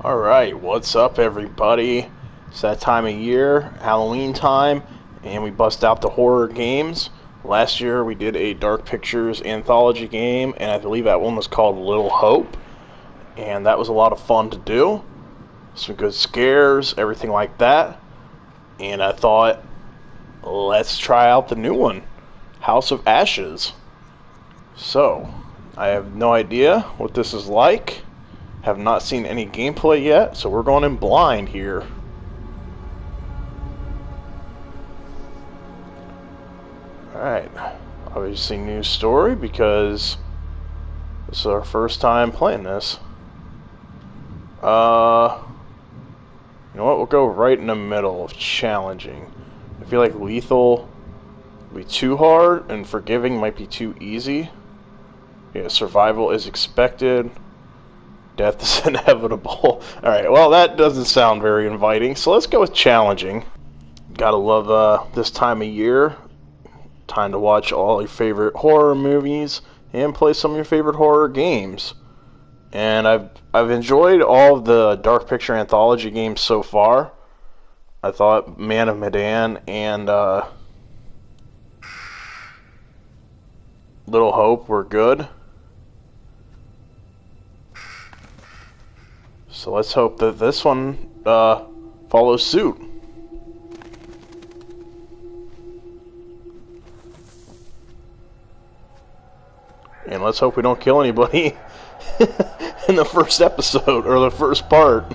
Alright, what's up everybody? It's that time of year, Halloween time, and we bust out the horror games. Last year we did a Dark Pictures anthology game, and I believe that one was called Little Hope, and that was a lot of fun to do. Some good scares, everything like that. And I thought, let's try out the new one, House of Ashes. So, I have no idea what this is like. Have not seen any gameplay yet, so we're going in blind here. Alright, obviously new story because this is our first time playing this. You know what, we'll go right in the middle of challenging. I feel like lethal will be too hard and forgiving might be too easy. Yeah, survival is expected. Death is inevitable. Alright, well that doesn't sound very inviting, so let's go with challenging. Gotta love this time of year. Time to watch all your favorite horror movies and play some of your favorite horror games. And I've enjoyed all of the Dark Picture anthology games so far. I thought Man of Medan and Little Hope were good. So let's hope that this one follows suit. And let's hope we don't kill anybody in the first episode, or the first part.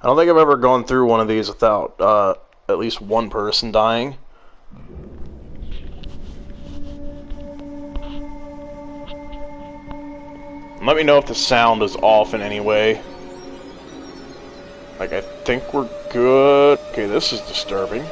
I don't think I've ever gone through one of these without at least one person dying. Let me know if the sound is off in any way. Like, I think we're good. Okay, this is disturbing.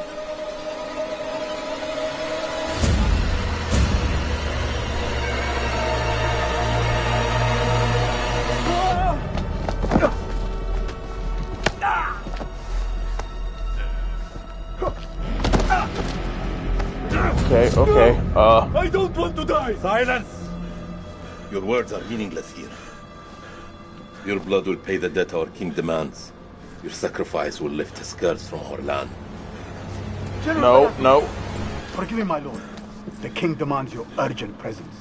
Okay, I don't want to die! Silence! Your words are meaningless here. Your blood will pay the debt our king demands. Your sacrifice will lift a curse from our land. No. Forgive me, my lord. The king demands your urgent presence.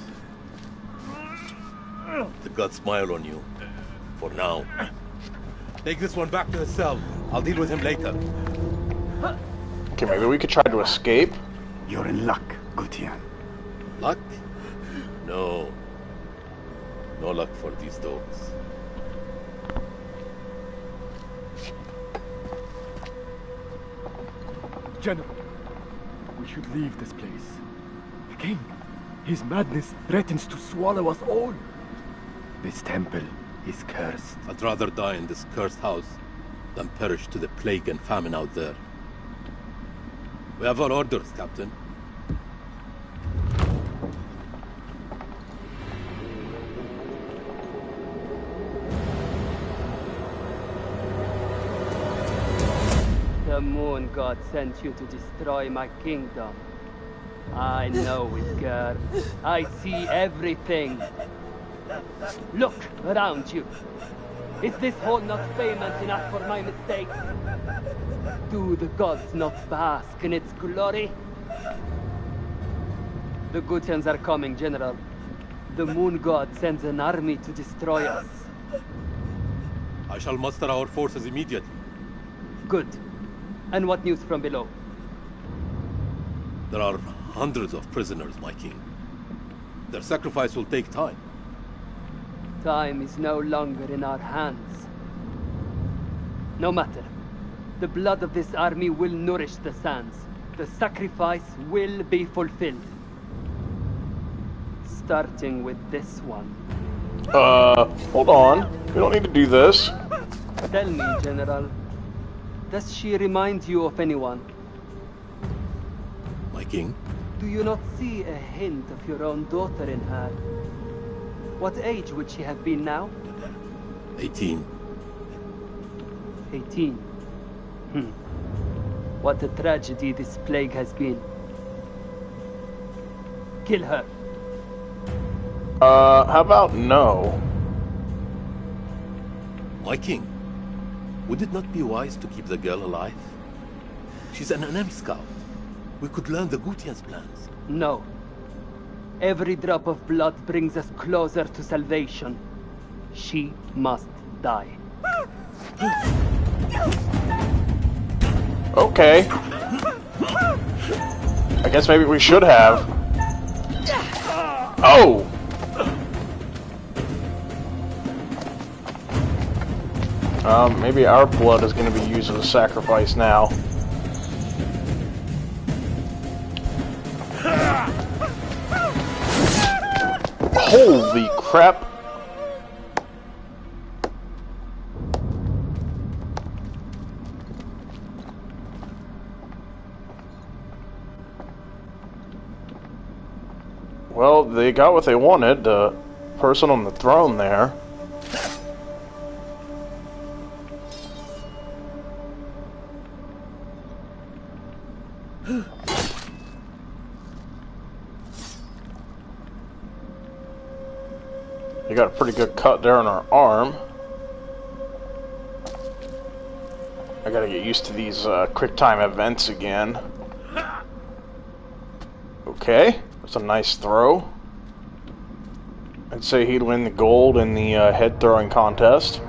The gods smile on you. For now. Take this one back to his cell. I'll deal with him later. Okay, maybe we could try to escape. You're in luck, Gutian. Luck? No. No luck for these dogs. General, we should leave this place. The king, his madness threatens to swallow us all. This temple is cursed. I'd rather die in this cursed house than perish to the plague and famine out there. We have our orders, Captain. The moon god sent you to destroy my kingdom. I know it, girl. I see everything. Look around you. Is this hall not famous enough for my mistakes? Do the gods not bask in its glory? The Gutians are coming, General. The moon god sends an army to destroy us. I shall muster our forces immediately. Good. And what news from below? There are hundreds of prisoners, my king. Their sacrifice will take time. Time is no longer in our hands. No matter. The blood of this army will nourish the sands. The sacrifice will be fulfilled. Starting with this one. Hold on. We don't need to do this. Tell me, General. Does she remind you of anyone? My king? Do you not see a hint of your own daughter in her? What age would she have been now? 18. 18. What a tragedy this plague has been. Kill her. How about no? My king, would it not be wise to keep the girl alive? She's an enemy scout. We could learn the Gutian's plans. No. Every drop of blood brings us closer to salvation. She must die. Okay. I guess maybe we should have. Oh! Maybe our blood is going to be used as a sacrifice now. Holy crap! Well, they got what they wanted, the person on the throne there. They got a pretty good cut there on our arm. I gotta get used to these quick time events again. Okay, that's a nice throw. I'd say he'd win the gold in the head throwing contest.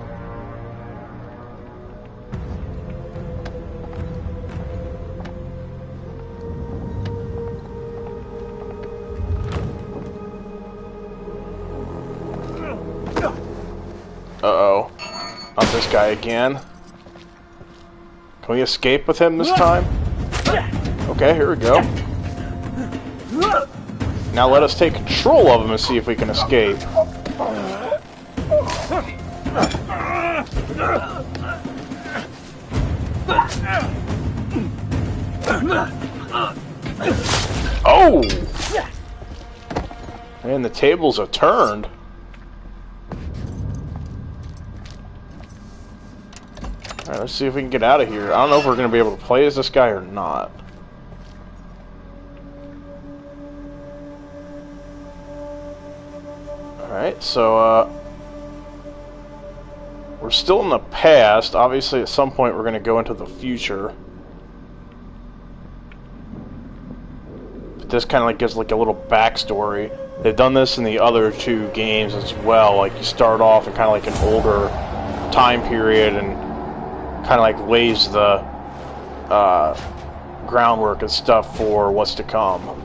Uh-oh. Not this guy again. Can we escape with him this time? Okay, here we go. Now let us take control of him and see if we can escape. Oh! Man, the tables have turned. Alright, let's see if we can get out of here. I don't know if we're going to be able to play as this guy or not. Alright, so, we're still in the past. Obviously, at some point, we're going to go into the future. But this kind of like gives like a little backstory. They've done this in the other two games as well. Like, you start off in kind of like an older time period and kind of like lays the groundwork and stuff for what's to come.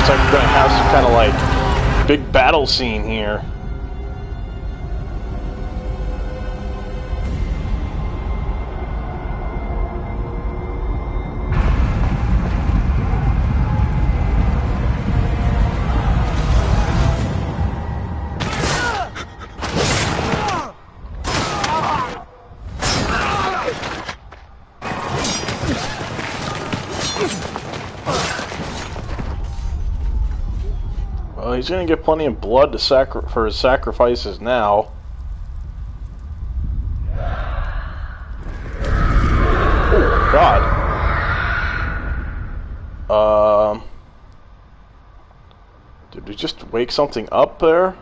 Looks like we're gonna have some kind of like big battle scene here. Well, he's gonna get plenty of blood to for his sacrifices now. Oh God. Did we just wake something up there?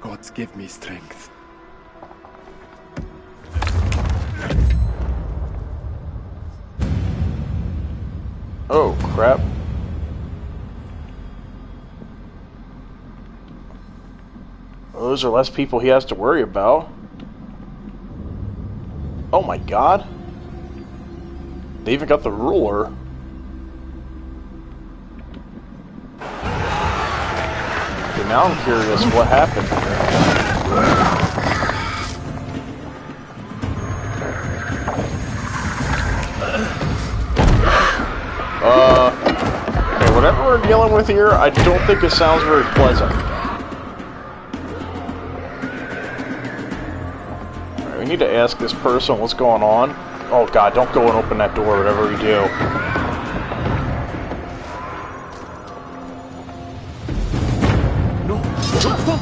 Gods give me strength. Oh, crap. Well, those are less people he has to worry about. Oh my God. They even got the ruler. Okay, now I'm curious what happened here. Okay, whatever we're dealing with here, I don't think it sounds very pleasant. Alright, we need to ask this person what's going on. Oh god, don't go and open that door, whatever we do. No, don't stop!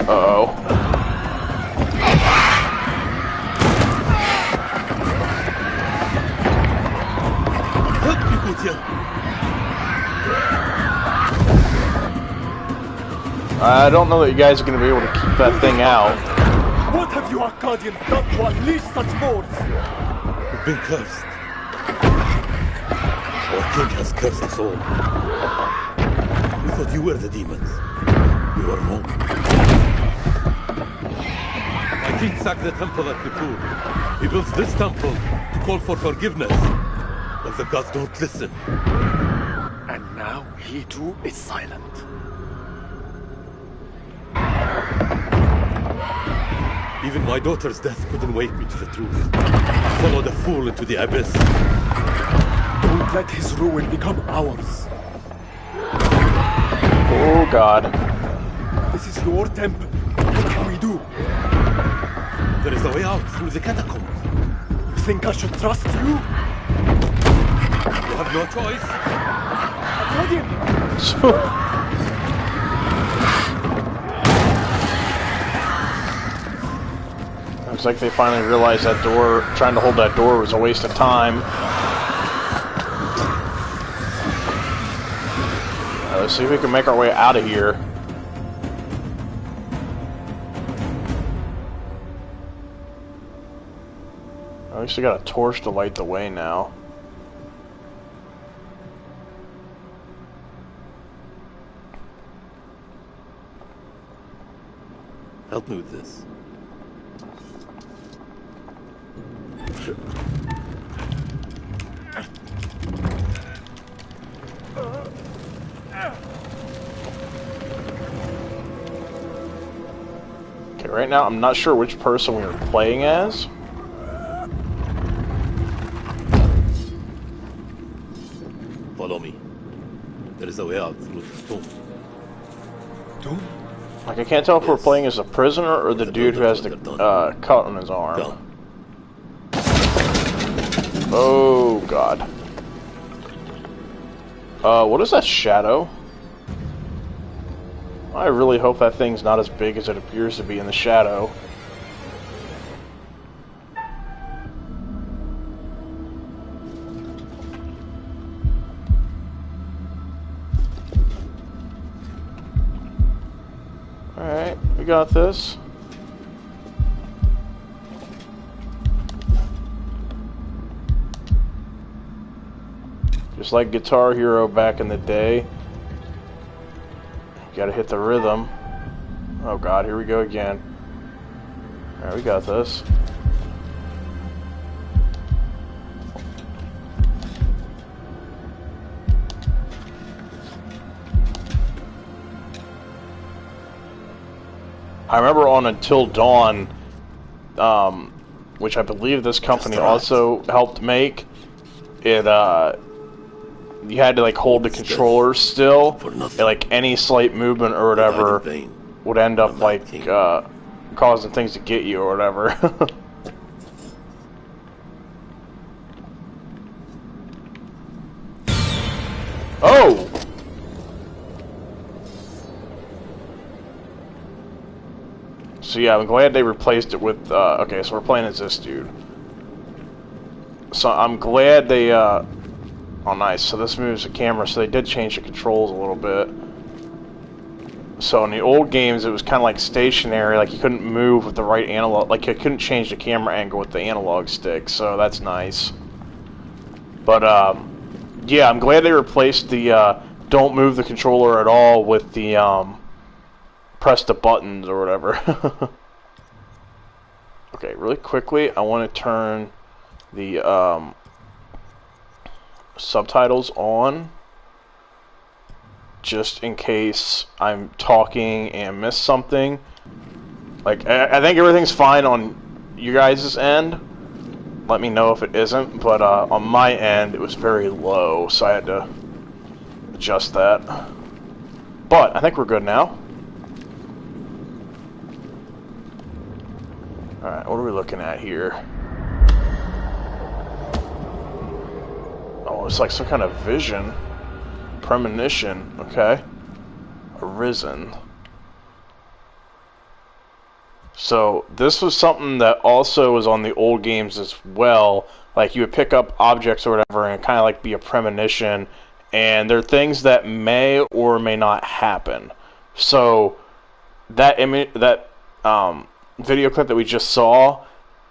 Uh-oh. Help me, Gutierrez. I don't know that you guys are going to be able to keep that thing out. What have you Arcadians done to unleash such force? We've been cursed. Our king has cursed us all. We thought you were the demons. You were wrong. My king sacked the temple at Nippur. He built this temple to call for forgiveness. But the gods don't listen. And now he too is silent. Even my daughter's death couldn't wake me to the truth. I followed a fool into the abyss. Don't let his ruin become ours. Oh god. This is your temple. What can we do? There is a way out through the catacombs. You think I should trust you? You have no choice. Arcadian! Looks like they finally realized that door, trying to hold that door was a waste of time. Let's see if we can make our way out of here. I actually got a torch to light the way now. Help me with this. Okay, right now I'm not sure which person we were playing as. Follow me. There is a way out through the stone. Tomb? Like, I can't tell if we're playing as a prisoner or the dude who has the cut on his arm. Come. Oh god. What is that shadow? I really hope that thing's not as big as it appears to be in the shadow. Alright, we got this. Just like Guitar Hero back in the day. You gotta hit the rhythm. Oh god, here we go again. Alright, we got this. I remember on Until Dawn, which I believe this company also helped make, it, you had to like hold the controller still, and like any slight movement or whatever would end up like causing things to get you or whatever. Oh! So yeah, I'm glad they replaced it with, okay, so we're playing as this dude. So I'm glad they, oh nice, so this moves the camera, so they did change the controls a little bit. So in the old games, it was kind of like stationary, like you couldn't move with the right analog, like you couldn't change the camera angle with the analog stick, so that's nice. But, yeah, I'm glad they replaced the, don't move the controller at all with the, press the buttons or whatever. Okay, really quickly, I want to turn the subtitles on, just in case I'm talking and miss something. Like, I think everything's fine on you guys' end. Let me know if it isn't, but on my end, it was very low, so I had to adjust that. But I think we're good now. Alright, what are we looking at here? Oh, it's like some kind of vision. Premonition, okay. Arisen. So, this was something that also was on the old games as well. Like, you would pick up objects or whatever and kind of like be a premonition. And there are things that may or may not happen. So, that video clip that we just saw,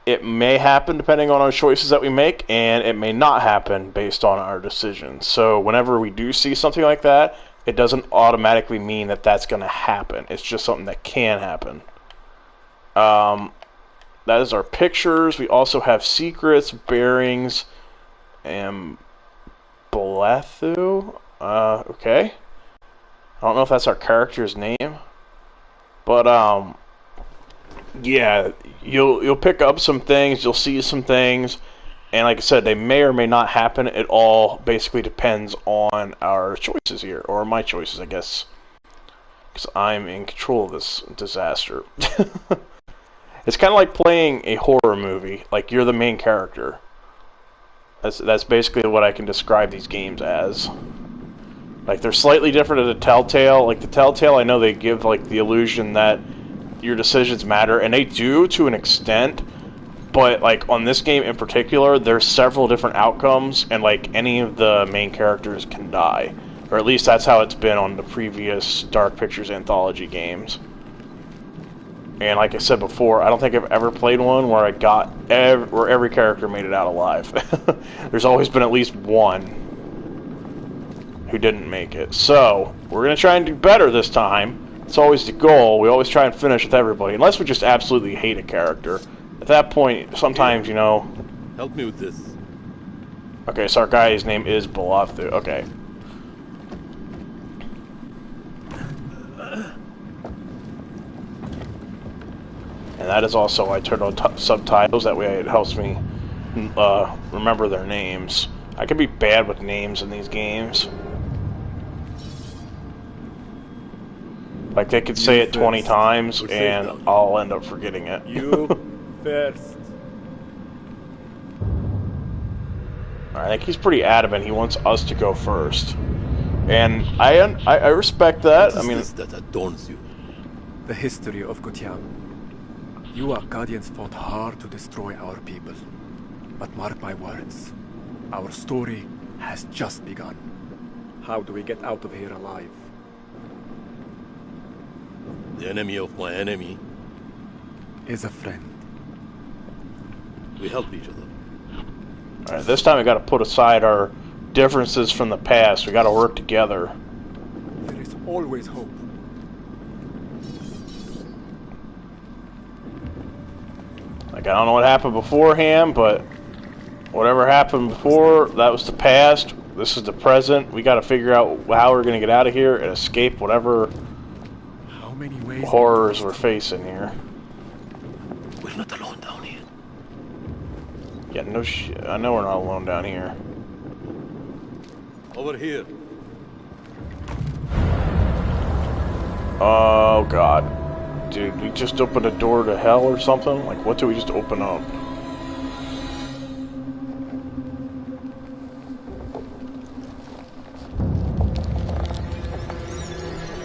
it may happen depending on our choices that we make, and it may not happen based on our decisions. So whenever we do see something like that, it doesn't automatically mean that that's going to happen. It's just something that can happen. That is our pictures. We also have secrets, bearings, and Blethu. Okay. I don't know if that's our character's name, but yeah, you'll pick up some things, you'll see some things, and like I said, they may or may not happen. It all basically depends on our choices here, or my choices, I guess, because I'm in control of this disaster. It's kind of like playing a horror movie, like you're the main character. That's basically what I can describe these games as. Like, they're slightly different at the Telltale. Like, the Telltale, I know they give, like, the illusion that your decisions matter, and they do to an extent, but like on this game in particular, there's several different outcomes, and like any of the main characters can die, or at least that's how it's been on the previous Dark Pictures anthology games. And like I said before, I don't think I've ever played one where where every character made it out alive. There's always been at least one who didn't make it. So we're gonna try and do better this time. It's always the goal. We always try and finish with everybody, unless we just absolutely hate a character. At that point, sometimes, you know... Help me with this. Okay, so our guy's name is Blethu. Okay. And that is also why I turned on subtitles. That way it helps me remember their names. I can be bad with names in these games. Like, they could say it 20 times, and I'll end up forgetting it. You first. I think he's pretty adamant. He wants us to go first. And I respect that. I mean, that adorns you. The history of Gutian. You Arcadians fought hard to destroy our people. But mark my words, our story has just begun. How do we get out of here alive? The enemy of my enemy Is a friend. We help each other. alright, this time we gotta put aside our differences from the past. We gotta work together. There is always hope. Like, I don't know what happened beforehand, but whatever happened before, that was the past. This is the present. We gotta figure out how we're gonna get out of here and escape whatever Many ways horrors we're facing here. We're not alone down here. Yeah, no shit. I know we're not alone down here. Over here. Oh god. Dude, we just opened a door to hell or something? Like, what did we just open up?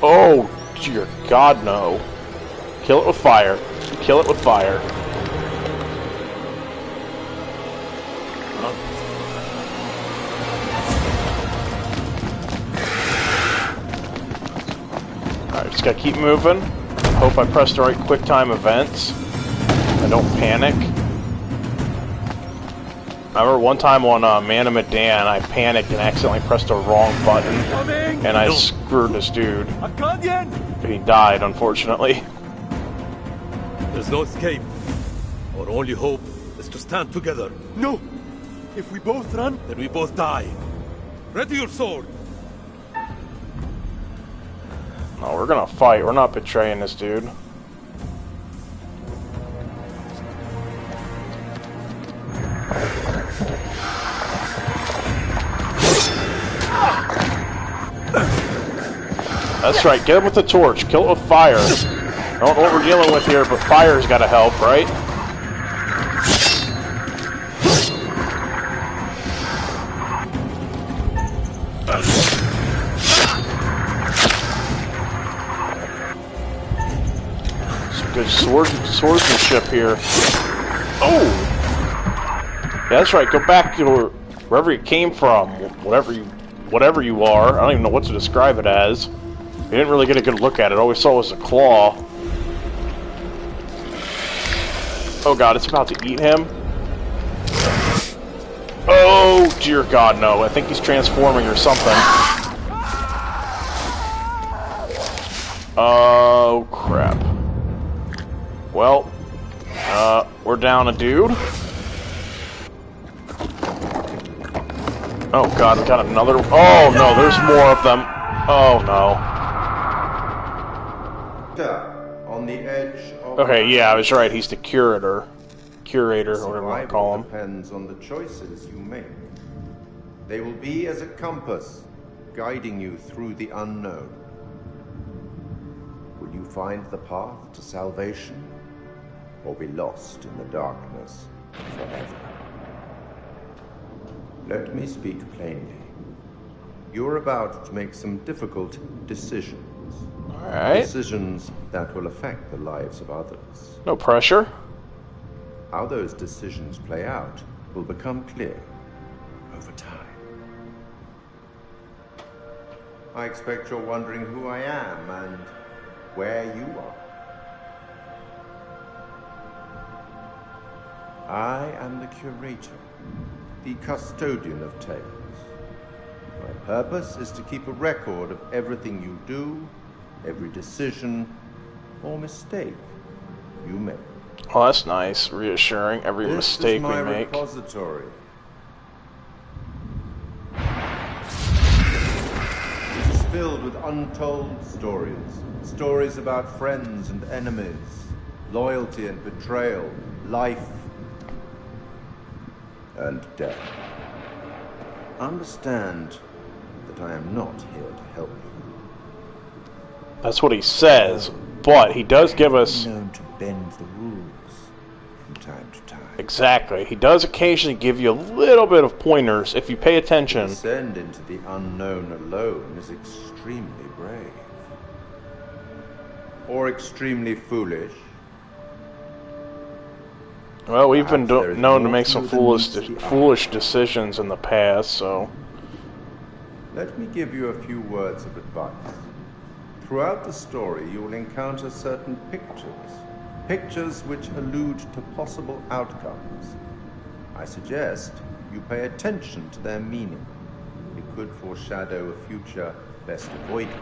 Oh, dear God, no. Kill it with fire. Kill it with fire. Alright, just gotta keep moving. Hope I pressed the right QuickTime events. I don't panic. I remember one time on Man of Medan, I panicked and accidentally pressed the wrong button, and I screwed this dude. Arcadian! And he died, unfortunately. There's no escape. Our only hope is to stand together. No! If we both run, Then we both die. Ready your sword. No, we're gonna fight. We're not betraying this dude. That's right, get him with the torch. Kill it with fire. I don't know what we're dealing with here, but fire's gotta help, right? Some good swordsmanship here. Oh! Yeah, that's right, go back to wherever you came from. Whatever you are. I don't even know what to describe it as. We didn't really get a good look at it. All we saw was a claw. Oh god, it's about to eat him. Oh dear god, no. I think he's transforming or something. Oh crap. Well, we're down a dude. Oh god, we got another. Oh no, there's more of them. Oh no. On the edge of Okay, yeah, I was right. He's the curator, or whatever you want to call him. Depends on the choices you make. They will be as a compass, guiding you through the unknown. Will you find the path to salvation, or be lost in the darkness forever? Let me speak plainly. You're about to make some difficult decisions. Alright. Decisions that will affect the lives of others. No pressure. How those decisions play out will become clear over time. I expect you're wondering who I am and where you are. I am the curator, the custodian of tales. My purpose is to keep a record of everything you do, every decision or mistake you make. Oh, that's nice. Reassuring. Every mistake we make. This is my repository. It is filled with untold stories. Stories about friends and enemies, loyalty and betrayal, life and death. Understand that I am not here to help you. That's what he says, but he does give us... known to bend the rules from time to time. Exactly. He does occasionally give you a little bit of pointers if you pay attention. To descend into the unknown alone is extremely brave. Or extremely foolish. Well, we've been Perhaps there is known to more make to some you than foolish, meets the eye. foolish decisions in the past, so... Let me give you a few words of advice. Throughout the story, you will encounter certain pictures. Pictures which allude to possible outcomes. I suggest you pay attention to their meaning. It could foreshadow a future best avoided.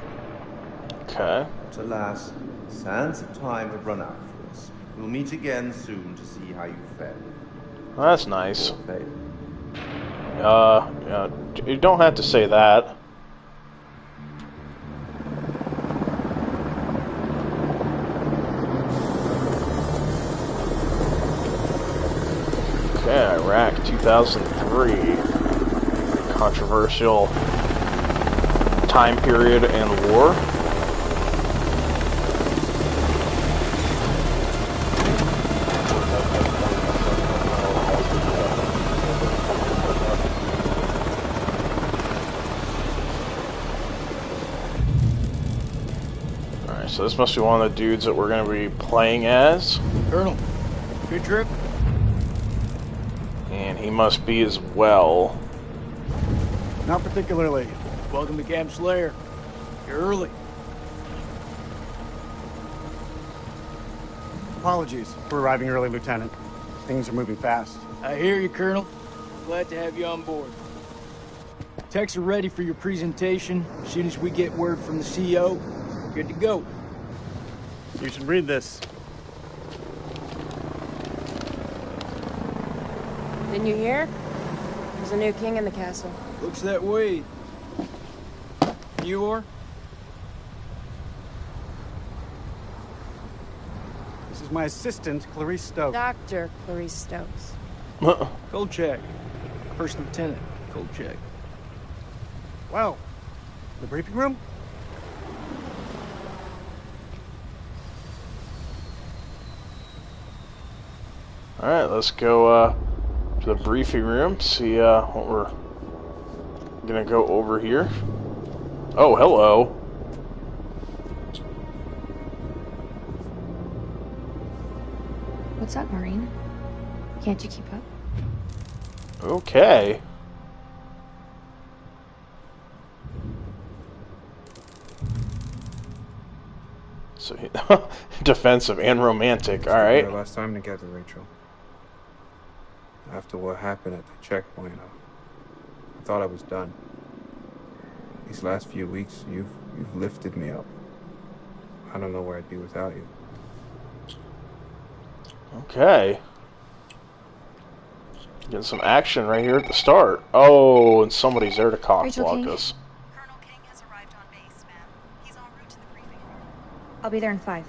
Okay. But alas, sands of time have run out for us. We'll meet again soon to see how you fared. Well, that's nice. Or failed. Yeah, you don't have to say that. Okay, Iraq 2003. Controversial time period and war. Alright, so this must be one of the dudes that we're going to be playing as. Colonel, good trip? And he must be as well. Not particularly. Welcome to Camp Slayer. You're early. Apologies for arriving early, Lieutenant. Things are moving fast. I hear you, Colonel. Glad to have you on board. Techs are ready for your presentation. As soon as we get word from the CO, good to go. You should read this. Didn't you hear? There's a new king in the castle. Looks that way. You are? This is my assistant, Clarice Stokes. Dr. Clarice Stokes. Kolchak. First Lieutenant Kolchak. Well, the briefing room? Alright, let's go to the briefing room, see what we're gonna go over here. Oh, hello. What's up, Marine? Can't you keep up? Okay. So, defensive and romantic, alright. Our last time together, Rachel. After what happened at the checkpoint, I thought I was done. These last few weeks, you've lifted me up. I don't know where I'd be without you. Okay. Getting some action right here at the start. Oh, and somebody's there to cockblock us. Colonel King has arrived on base, ma'am. He's en route to the briefing room. I'll be there in 5.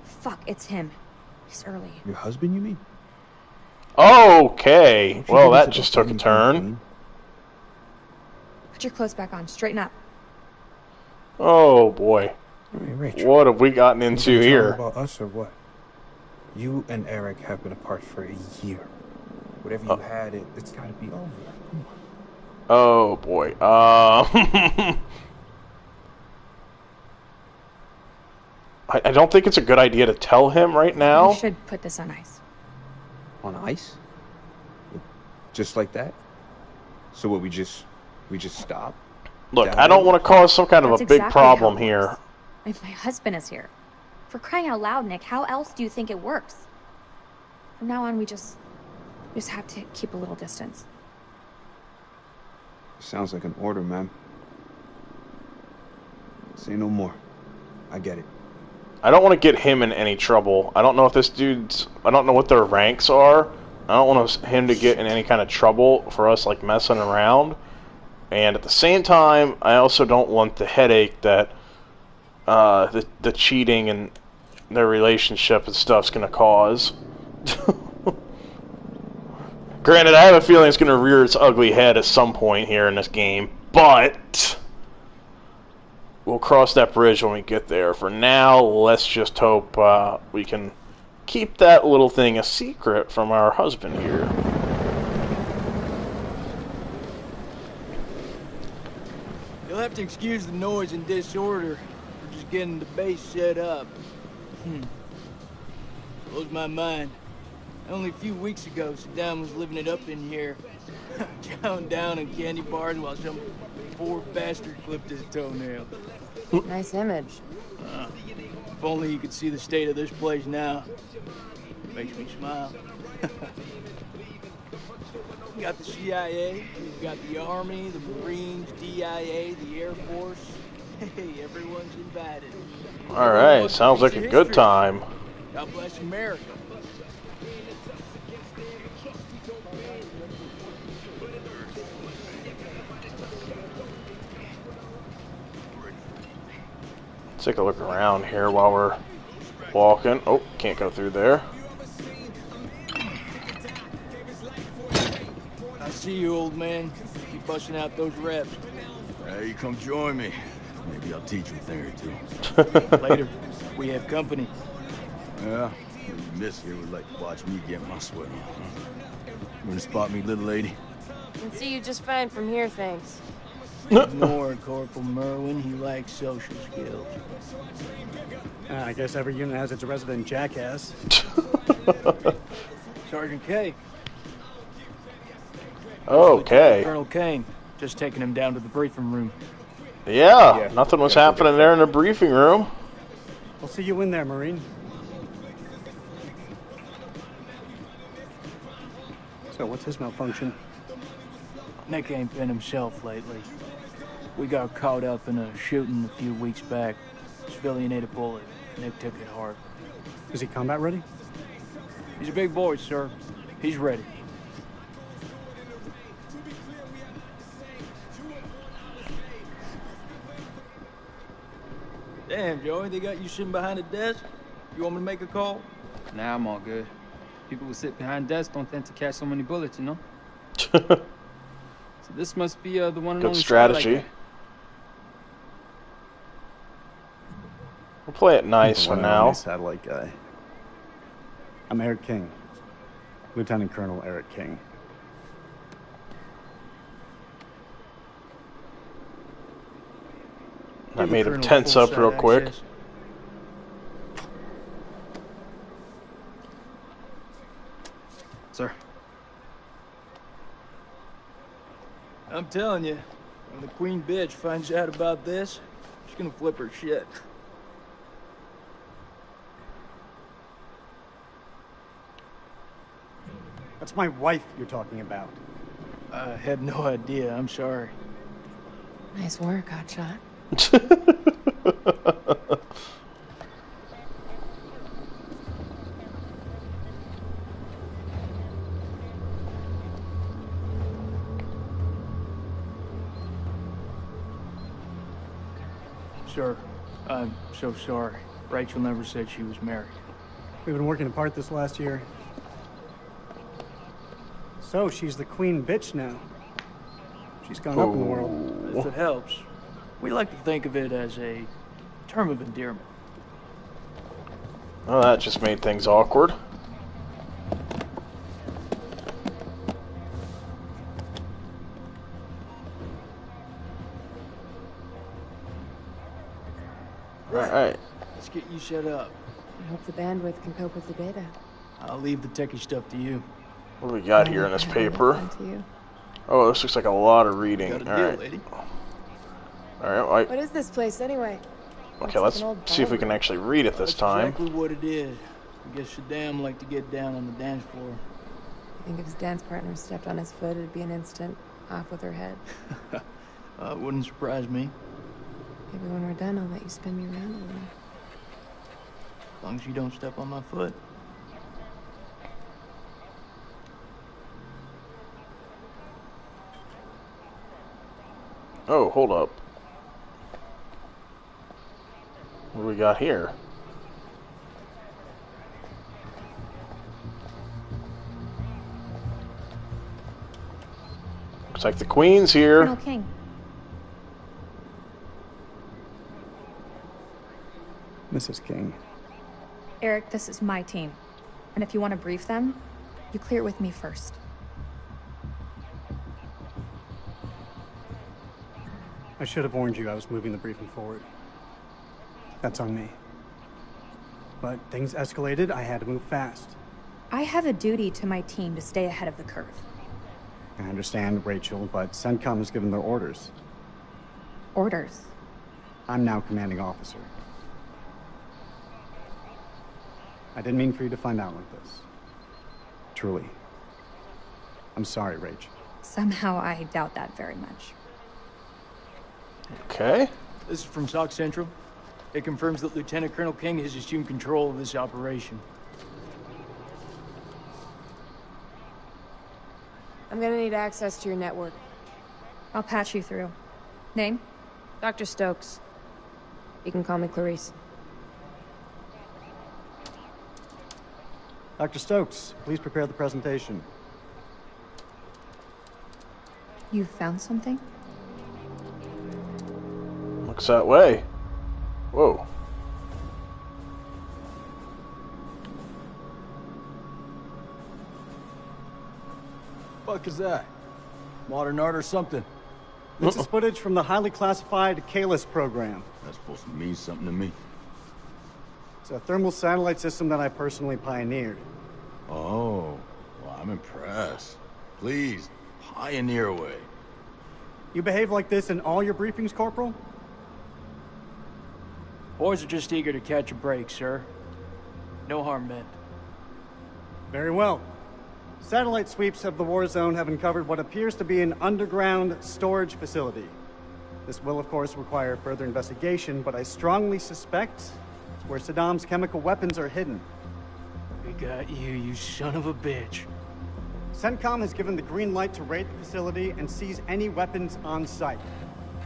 Fuck, it's him. He's early. Your husband, you mean? Okay. Well, that just took a turn. Put your clothes back on. Straighten up. Oh, boy. Hey, Rachel. What have we gotten into here? About us or what? You and Eric have been apart for a year. Whatever you had, it's got to be over. Come on. Oh, boy. I don't think it's a good idea to tell him right now. You should put this on ice. On ice? Just like that? So what, we just stop? Look, I don't want to cause some kind of That's a big exactly problem how it here. works. If my husband is here. For crying out loud, Nick, how else do you think it works? From now on, we just have to keep a little distance. Sounds like an order, ma'am. Say no more. I get it. I don't want to get him in any trouble. I don't know if this dude's... I don't know what their ranks are. I don't want him to get in any kind of trouble for us, like, messing around. And at the same time, I also don't want the headache that the cheating and their relationship and stuff's going to cause. Granted, I have a feeling it's going to rear its ugly head at some point here in this game, but we'll cross that bridge when we get there. For now, let's just hope we can keep that little thing a secret from our husband here. You'll have to excuse the noise and disorder. We're just getting the base set up. Blows my mind. Only a few weeks ago, Saddam was living it up in here. Chowing down on candy bars while some poor bastard clipped his toenail. Nice image. If only you could see the state of this place now. It makes me smile. We got the CIA, we've got the Army, the Marines, DIA, the Air Force. Hey, everyone's invited. Alright, sounds like a good time. God bless America. Let's take a look around here while we're walking. Oh, can't go through there. I see you, old man. Keep busting out those reps. Hey, you come join me. Maybe I'll teach you a thing or two. Later, we have company. Yeah, you miss here would like to watch me get my sweat on. You wanna spot me, little lady? I can see you just fine from here, thanks. Ignore Corporal Merwin. He lacks social skills. I guess every unit has its resident jackass. Sergeant K. Okay. Colonel Kane. Just taking him down to the briefing room. Yeah, nothing was happening there in the briefing room. I'll see you in there, Marine. So, what's his malfunction? Nick ain't been himself lately. We got caught up in a shooting a few weeks back. Civilian ate a bullet. Nick took it hard. Is he combat ready? He's a big boy, sir. He's ready. Damn, Joey, they got you sitting behind a desk? You want me to make a call? Nah, I'm all good. People who sit behind desks don't tend to catch so many bullets, you know? So this must be the one and Good only strategy. We'll play it nice for now. Satellite guy. I'm Eric King. Lieutenant Colonel Eric King. I made him tense up real quick. Sir. I'm telling you, when the queen bitch finds out about this, she's gonna flip her shit. That's my wife you're talking about. I had no idea. I'm sorry. Nice work, Hotshot. Sir, I'm so sorry. Rachel never said she was married. We've been working apart this last year. So, she's the queen bitch now. She's gone up in the world. If it helps, we like to think of it as a term of endearment. Well, that just made things awkward. Alright. Let's get you set up. I hope the bandwidth can cope with the data. I'll leave the techie stuff to you. What do we got here in this paper? Oh, this looks like a lot of reading. Alright. Alright, what is this place anyway? Okay, let's see if we can actually read it this time. Exactly what it is. I guess Shaddam liked to get down on the dance floor. I think if his dance partner stepped on his foot, it'd be an instant off with her head. It wouldn't surprise me. Maybe when we're done, I'll let you spin me around a little. As long as you don't step on my foot. Oh, hold up. What do we got here? Looks like the Queen's here. Colonel King. Mrs. King. Eric, this is my team. And if you want to brief them, you clear it with me first. I should have warned you I was moving the briefing forward. That's on me. But things escalated, I had to move fast. I have a duty to my team to stay ahead of the curve. I understand, Rachel, but CENTCOM has given their orders. Orders? I'm now commanding officer. I didn't mean for you to find out like this. Truly. I'm sorry, Rach. Somehow I doubt that very much. Okay. This is from SOC Central. It confirms that Lieutenant Colonel King has assumed control of this operation. I'm gonna need access to your network. I'll patch you through. Name? Dr. Stokes. You can call me Clarice. Dr. Stokes, please prepare the presentation. You found something? Looks that way. Whoa. Fuck is that? Modern art or something? This is footage from the highly classified Kalis program. That's supposed to mean something to me. It's a thermal satellite system that I personally pioneered. Oh, well, I'm impressed. Please, pioneer away. You behave like this in all your briefings, Corporal? Boys are just eager to catch a break, sir. No harm meant. Very well. Satellite sweeps of the war zone have uncovered what appears to be an underground storage facility. This will, of course, require further investigation, but I strongly suspect it's where Saddam's chemical weapons are hidden. We got you, you son of a bitch. CENTCOM has given the green light to raid the facility and seize any weapons on site.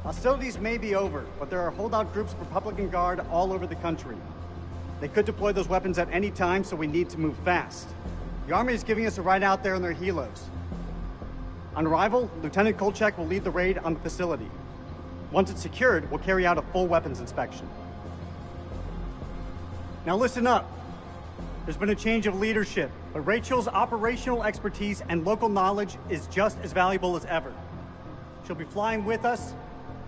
Hostilities may be over, but there are holdout groups of Republican Guard all over the country. They could deploy those weapons at any time, so we need to move fast. The Army is giving us a ride out there in their helos. On arrival, Lieutenant Kolchak will lead the raid on the facility. Once it's secured, we'll carry out a full weapons inspection. Now listen up. There's been a change of leadership, but Rachel's operational expertise and local knowledge is just as valuable as ever. She'll be flying with us,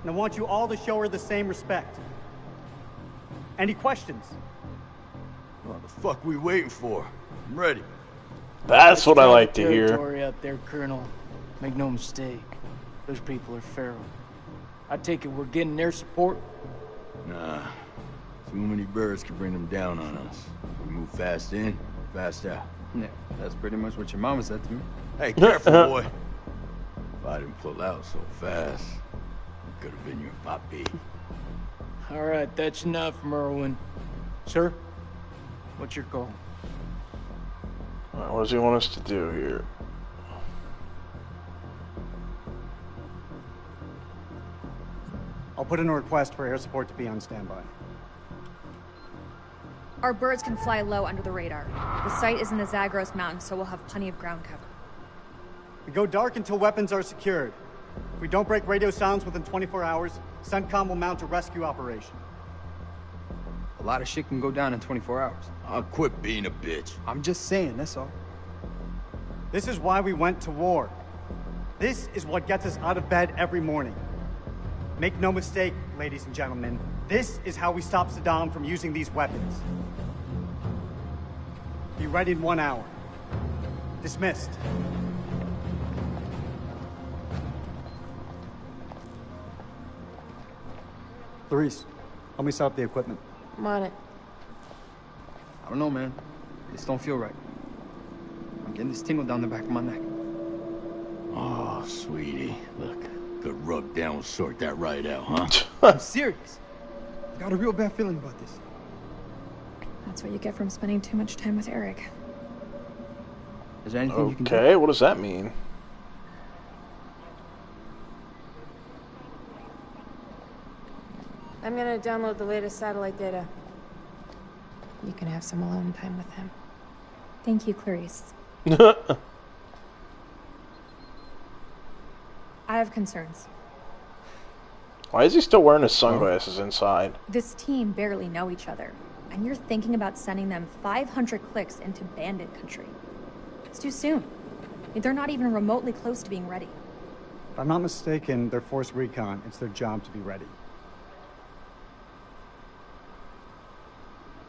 and I want you all to show her the same respect. Any questions? What the fuck we waiting for? I'm ready. That's what I like to hear. Territory out there, Colonel. Make no mistake. Those people are feral. I take it we're getting their support? Nah. Too many birds could bring them down on us. We move fast in, fast out. Yeah, that's pretty much what your mama said to me. Hey, careful, boy. If I didn't pull out so fast, it could have been your papi. All right, that's enough, Merwin. Sir, what's your call? Alright, what does he want us to do here? I'll put in a request for air support to be on standby. Our birds can fly low under the radar. The site is in the Zagros Mountains, so we'll have plenty of ground cover. We go dark until weapons are secured. If we don't break radio silence within 24 hours, CENTCOM will mount a rescue operation. A lot of shit can go down in 24 hours. I'll quit being a bitch. I'm just saying, that's all. This is why we went to war. This is what gets us out of bed every morning. Make no mistake, ladies and gentlemen, this is how we stop Saddam from using these weapons. Be ready in 1 hour. Dismissed. Clarice, help me set up the equipment. I'm on it. I don't know, man. This don't feel right. I'm getting this tingle down the back of my neck. Oh, sweetie. Look, good rub down will sort that right out, huh? I'm serious. I got a real bad feeling about this. That's what you get from spending too much time with Eric. Is there anything you can do? Okay, what does that mean? I'm gonna download the latest satellite data. You can have some alone time with him. Thank you, Clarice. I have concerns. Why is he still wearing his sunglasses inside? This team barely know each other, and you're thinking about sending them 500 clicks into bandit country. It's too soon. They're not even remotely close to being ready. If I'm not mistaken, they're forced recon. It's their job to be ready.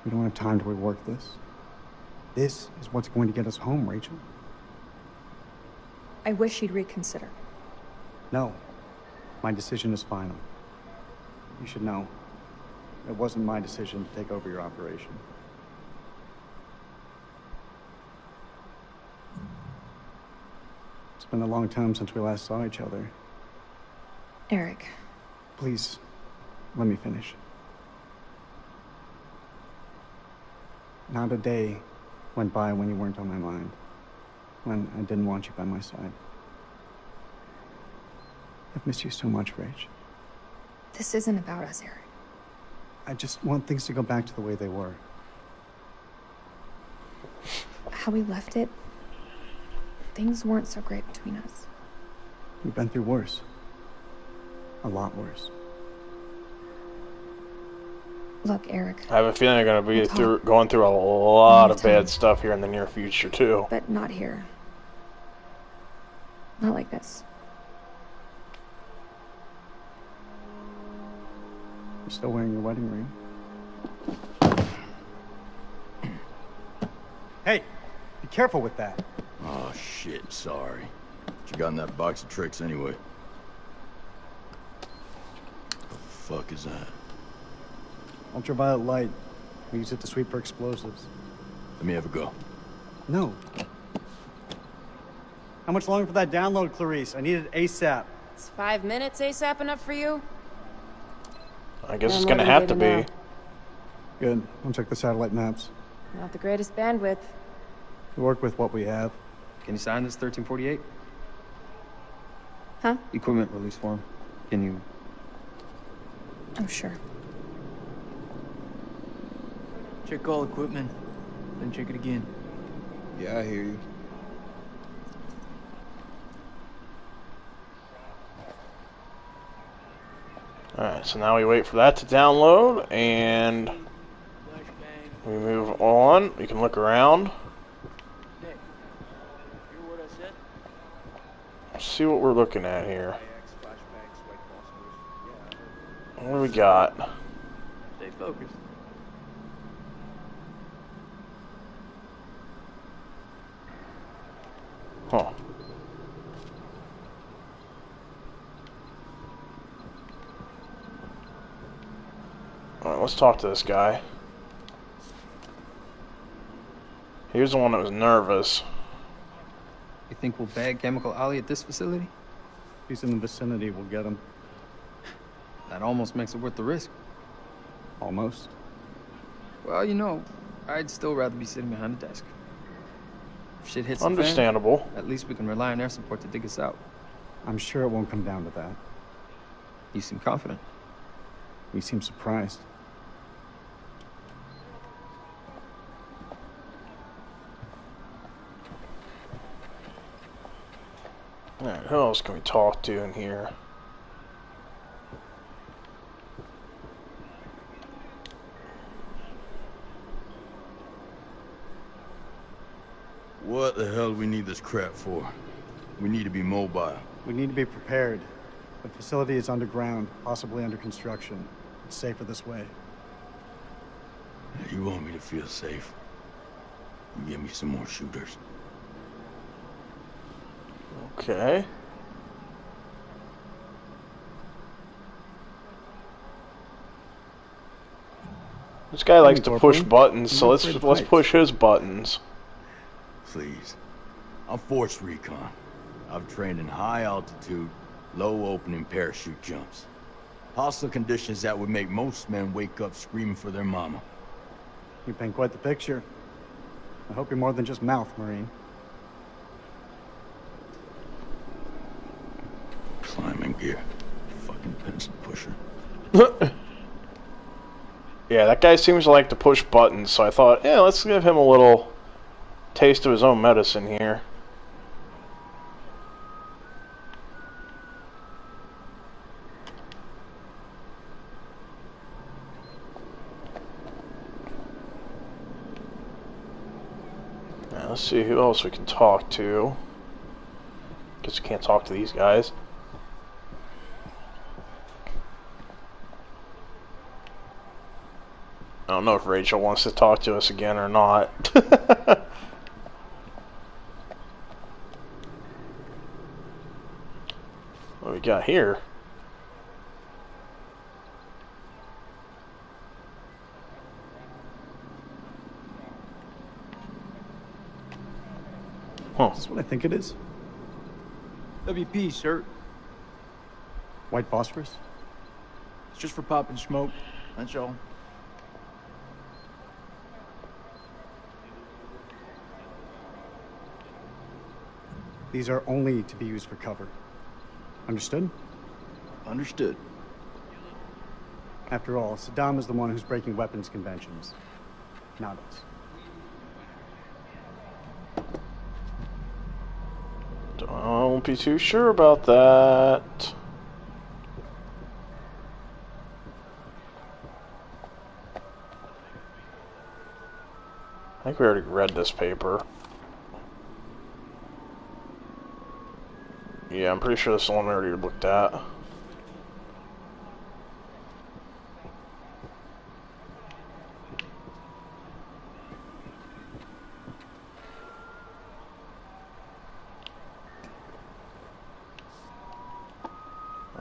We don't have time to rework this. This is what's going to get us home, Rachel. I wish you'd reconsider. No. My decision is final. You should know. It wasn't my decision to take over your operation. It's been a long time since we last saw each other. Eric. Please, let me finish. Not a day went by when you weren't on my mind. When I didn't want you by my side. I've missed you so much, Rach. This isn't about us, Eric. I just want things to go back to the way they were. How we left it, things weren't so great between us. We've been through worse. A lot worse. Look, Eric. I have a feeling you're going to be going through a lot of bad stuff here in the near future, too. But not here. Not like this. You're still wearing your wedding ring. Hey, be careful with that. Oh, shit, sorry. What you got in that box of tricks, anyway? What the fuck is that? Ultraviolet light. We use it to sweep for explosives. Let me have a go. No. How much longer for that download, Clarice? I need it ASAP. Is 5 minutes ASAP enough for you? I guess it's gonna have to be. Good. I'll check the satellite maps. Not the greatest bandwidth. We work with what we have. Can you sign this 1348? Huh? Equipment release form. Can you? Oh, sure. Check all equipment, then check it again. Yeah, I hear you. Alright, so now we wait for that to download, and We move on. We can look around. Hey, hear what I said? Let's see what we're looking at here. What do we got? Stay focused. Huh. Alright, let's talk to this guy. Here's the one that was nervous. You think we'll bag Chemical Ali at this facility? If he's in the vicinity, we'll get him. That almost makes it worth the risk. Almost. Well, you know, I'd still rather be sitting behind a desk. If shit hits the fan, Understandable. at least we can rely on air support to dig us out. I'm sure it won't come down to that. You seem confident. You seem surprised. Alright, who else can we talk to in here? What the hell do we need this crap for? We need to be mobile. We need to be prepared. The facility is underground, possibly under construction. It's safer this way. You want me to feel safe? You give me some more shooters. Okay. This guy likes to push buttons, so let's push his buttons. Please. I'm Force Recon. I've trained in high altitude, low opening parachute jumps. Hostile conditions that would make most men wake up screaming for their mama. You paint quite the picture. I hope you're more than just mouth, Marine. Climbing gear. Fucking pencil pusher. Yeah, that guy seems to like to push buttons, so I thought, yeah, let's give him a little taste of his own medicine here. Now, let's see who else we can talk to. Guess we can't talk to these guys. I don't know if Rachel wants to talk to us again or not. What we got here? Huh. Is this what I think it is? WP, sir. White phosphorus? It's just for popping smoke. That's all. These are only to be used for cover. Understood? Understood. After all, Saddam is the one who's breaking weapons conventions, not us. Don't be too sure about that. I think we already read this paper. Yeah, I'm pretty sure this is the one we already looked at.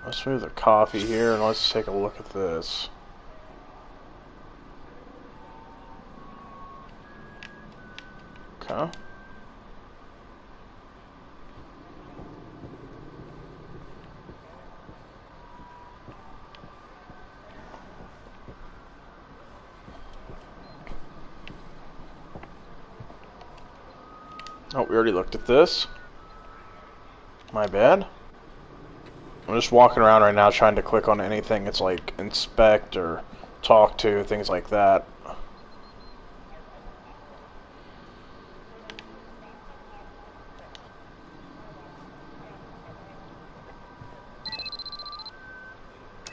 Let's move the coffee here and let's take a look at this. Okay. Oh, we already looked at this. My bad. I'm just walking around right now trying to click on anything. It's like inspect or talk to, things like that.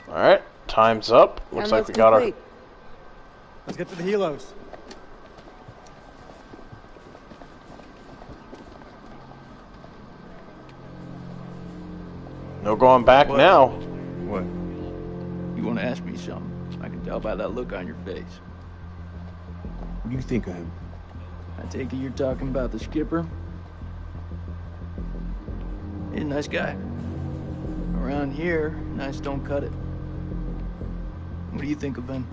Alright, time's up. Looks like we got our... Let's get to the helos. No going back now. What? You want to ask me something? I can tell by that look on your face. What do you think of him? I take it you're talking about the skipper? He's a nice guy. Around here, nice don't cut it. What do you think of him?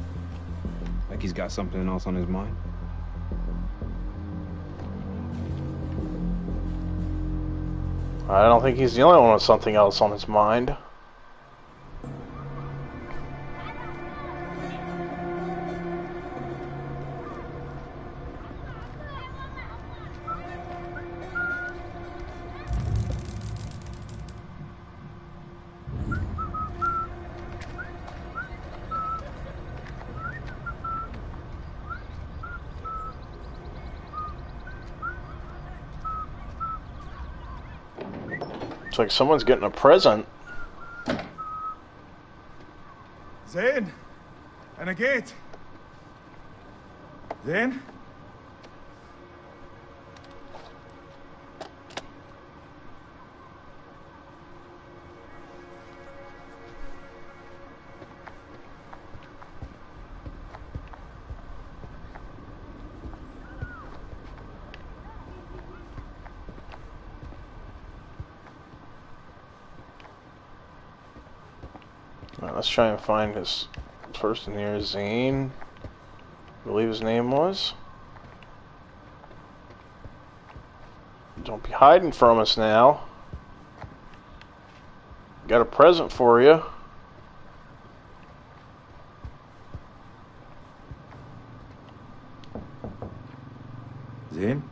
Like he's got something else on his mind? I don't think he's the only one with something else on his mind. Looks like someone's getting a present. زين أنا جيت. زين Let's try and find his person here. Zane, I believe his name was. Don't be hiding from us now. Got a present for you. زين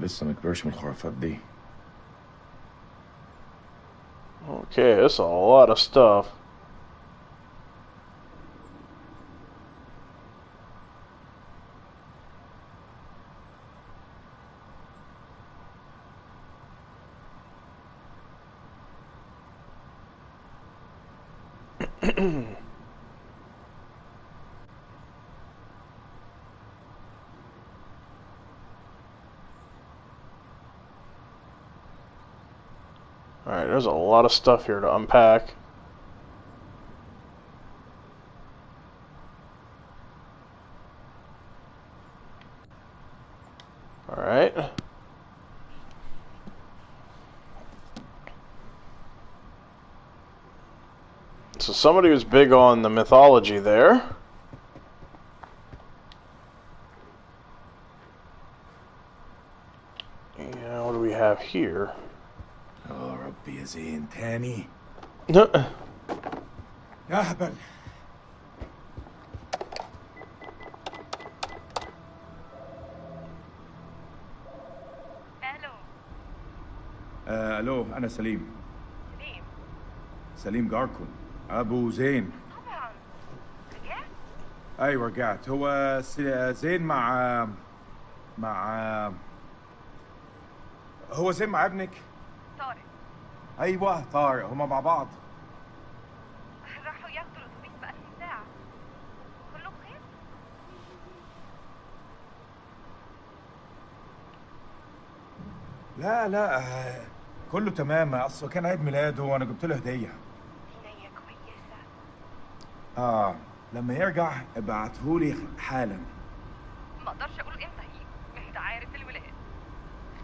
لسه ما كبرش من الخرافات دي. Okay, that's a lot of stuff. Alright, there's a lot of stuff here to unpack. Alright. So somebody was big on the mythology there. Yeah, what do we have here? يا ربي يا زين تاني. No. يا هبل. الو انا سليم. سليم جاركم ابو زين. طبعا رجعت؟ ايوه رجعت. هو زين مع هو زين مع ابنك؟ طارق. ايوه طارق، هما مع بعض. راحوا ياخدوا الاتوبيس بقالهم ساعة. كله بخير؟ لا كله تمام. اصله كان عيد ميلاده وانا جبت له هديه. هدية كويسة. لما يرجع ابعتهولي حالا. ما اقدرش اقول امتى هيجي، انت عارف الولاد.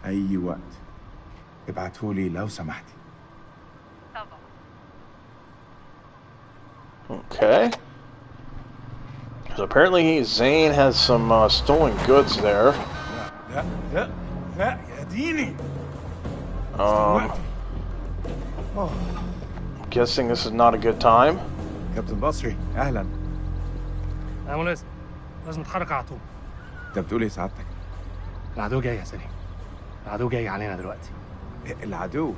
اي وقت ابعتهولي لو سمحتي. طبعا. Okay. So apparently Zane has some stolen goods there. لا يا ديني. Guessing this is not a good time. كابتن بصري اهلا. يا ملازم لازم نتحرك على طول. انت بتقول ايه سعادتك؟ العدو جاي يا سليم. العدو جاي علينا دلوقتي. العدو؟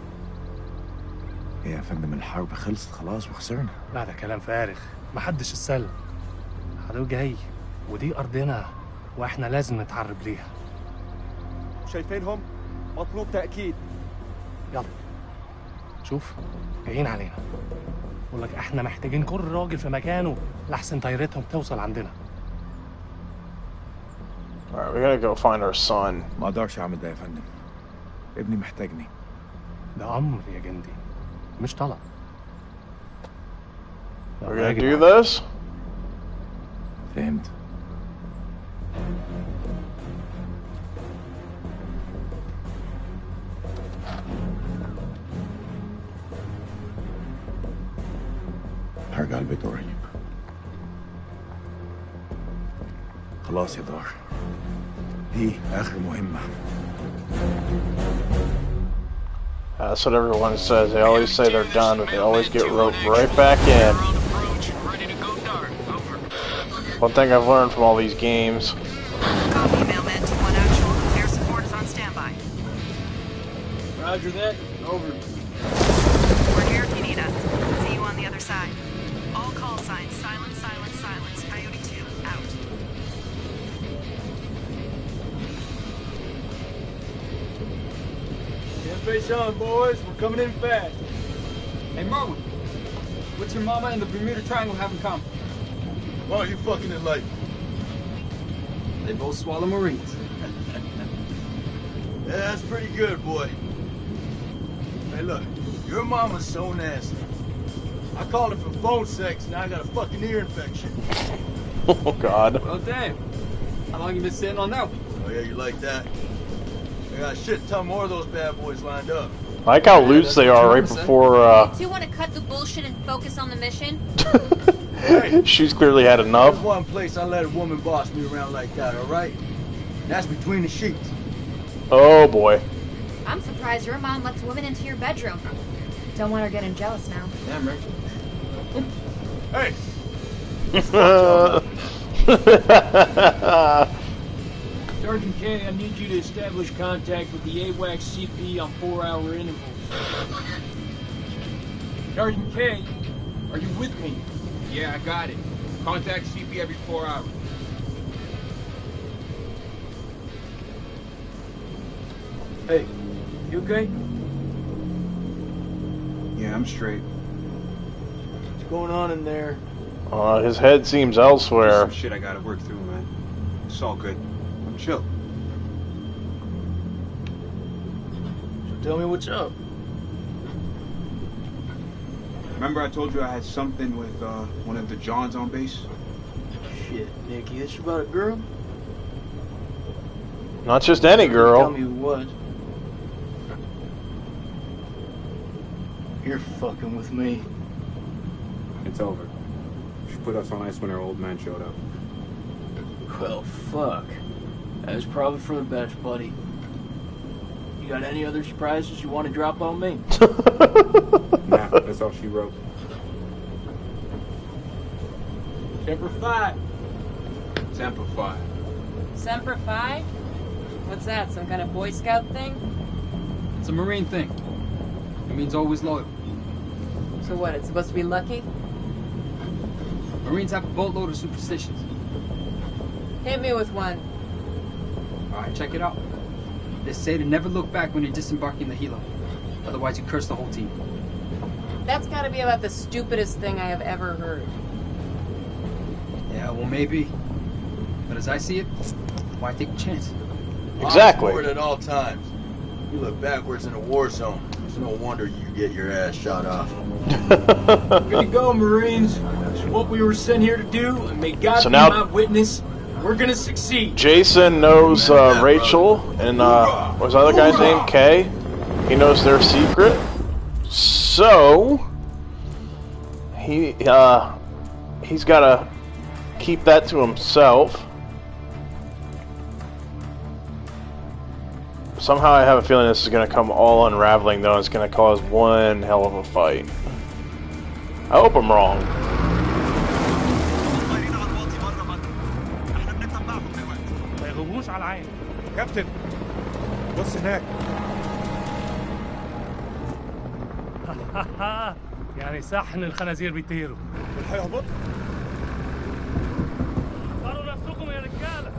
ايه يا فندم الحرب خلصت خلاص وخسرنا. لا ده كلام فارغ، محدش اتسلم. عدو جاي ودي أرضنا وإحنا لازم نتحرب ليها. شايفينهم؟ مطلوب تأكيد. يلا شوف جايين علينا. بقول لك احنا محتاجين كل راجل في مكانه لحسن طيارتهم توصل عندنا. Alright, we gotta go find our son. ما اقدرش اعمل ده يا فندم. ابني محتاجني. ده أمر يا جندي مش طلب. We're gonna do this? فهمت. هرجع البيت قريب. خلاص يا دار. دي آخر مهمة. That's what everyone says. They always say they're done, but they always get roped right back in. One thing I've learned from all these games. Copy, Mailman 2-1 actual. Air support is on standby. Roger that. Over. We're here if you need us. See you on the other side. All call signs, silence, silence, silence. Coyote 2, out. Get face on, boys. We're coming in fast. Hey, Merwin. What's your mama and the Bermuda Triangle have in common? Why are you fucking enlightened? They both swallow Marines. Yeah, that's pretty good, boy. Hey, look. Your mama's so nasty. I called her for phone sex, now I got a fucking ear infection. Oh, God. Well, damn. How long you been sitting on that one? Oh, yeah, you like that? I got a shit ton more of those bad boys lined up. I like how loose they are right before, Do you want to cut the bullshit and focus on the mission? She's clearly had enough. There's one place I let a woman boss me around like that, alright? That's between the sheets. Oh, boy. I'm surprised your mom lets women into your bedroom. Don't want her getting jealous now. Damn right. Hey! Sergeant K, I need you to establish contact with the AWACS CP on 4-hour intervals. Sergeant K, are you with me? Yeah, I got it. Contact CP every 4 hours. Hey, you okay? Yeah, I'm straight. What's going on in there? His head seems elsewhere. Some shit I gotta work through, man. It's all good. I'm chill. So tell me what's up. Remember I told you I had something with one of the Johns on base? Shit, Nicky, this about a girl? Not just any girl. Tell me who it was. You're fucking with me. It's over. She put us on ice when her old man showed up. Well, fuck. That was probably for the best, buddy. You got any other surprises you want to drop on me? Nah, that's all she wrote. Semper Fi. Semper Fi. Semper Fi? What's that, some kind of Boy Scout thing? It's a Marine thing. It means always loyal. So what, it's supposed to be lucky? Marines have a boatload of superstitions. Hit me with one. Alright, check it out. They say to never look back when you're disembarking the helo. Otherwise you curse the whole team. That's gotta be about the stupidest thing I have ever heard. Yeah, well maybe. But as I see it, why take a chance? Exactly. Forward at all times. You look backwards in a war zone. It's no wonder you get your ass shot off. Good to go, Marines. It's what we were sent here to do, and may God So be now- my witness. We're gonna succeed. Jason knows Rachel and what's the other guy's name? Kay. He knows their secret. So he's gotta keep that to himself. Somehow I have a feeling this is gonna come all unraveling though, and it's gonna cause one hell of a fight. I hope I'm wrong. ما يغيبوش على العين. كابتن بص هناك. يعني صحن الخنازير بيطيروا. هيهبط. اختاروا نفسكم يا رجاله.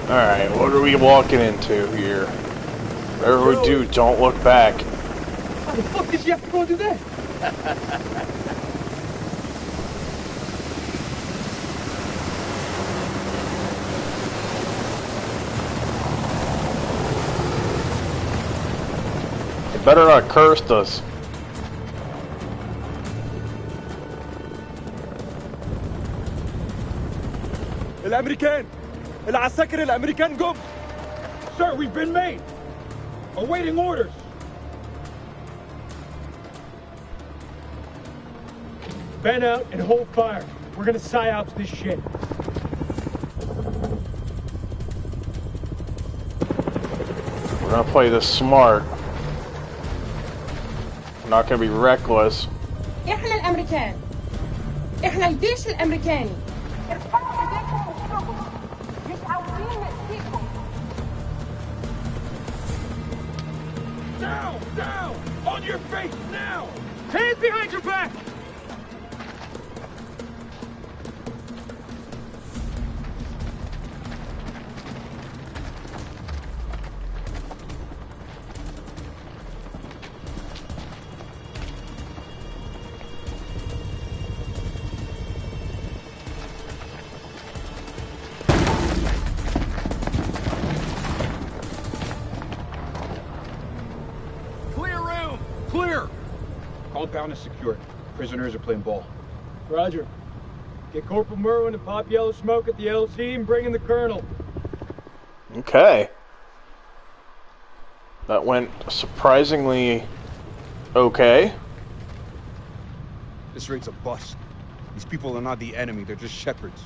Alright, what are we walking into here? Whatever we do, don't look back. How the fuck did you have to go and do that? They better not curse us. الامريكان العساكر الامريكان جم. Sir, we've been made. Awaiting orders. Fan out and hold fire. We're gonna psyops this shit. We're gonna play this smart. We're not gonna be reckless. احنا الامريكان. احنا الجيش الامريكاني. Down! Down! On your face now! Hands behind your back! Compound is secure. Prisoners are playing ball. Roger. Get Corporal Merwin and pop yellow smoke at the LC and bring in the Colonel. Okay. That went surprisingly okay. This raid's a bust. These people are not the enemy, they're just shepherds.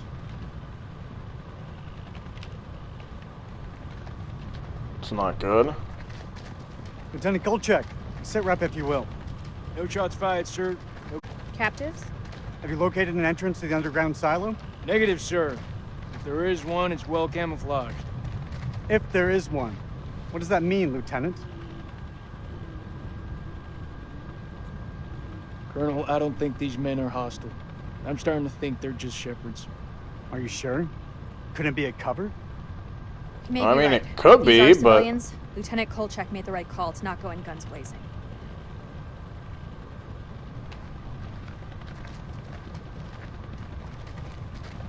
It's not good. Lieutenant Kolchak, sit rep if you will. No shots fired, sir. No. Captives? Have you located an entrance to the underground silo? Negative, sir. If there is one, it's well camouflaged. If there is one. What does that mean, Lieutenant? Colonel, I don't think these men are hostile. I'm starting to think they're just shepherds. Are you sure? Couldn't it be a cover? Maybe I mean, right. it could These be, are but... civilians. Lieutenant Kolchak made the right call to not go in guns blazing.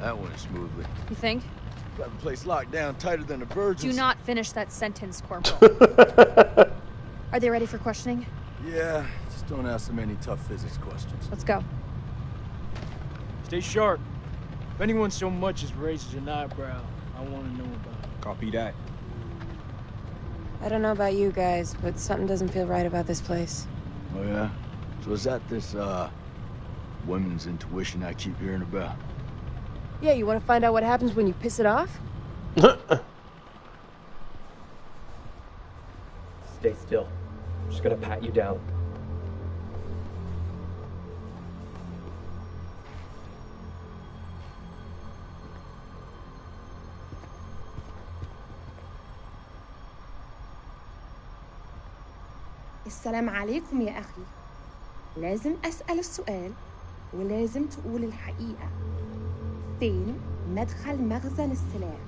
That went smoothly. You think? Got the place locked down tighter than a virgin's. Do not finish that sentence, Corporal. Are they ready for questioning? Yeah, just don't ask them any tough physics questions. Let's go. Stay sharp. If anyone so much as raises an eyebrow, I want to know about it. Copy that. I don't know about you guys, but something doesn't feel right about this place. Oh yeah? So is that this, women's intuition I keep hearing about? Yeah, you want to find out what happens when you piss it off? Stay still. I'm just gonna pat you down. السلام عليكم يا أخي. لازم أسأل السؤال ولازم تقول الحقيقة. فين مدخل مخزن السلاح؟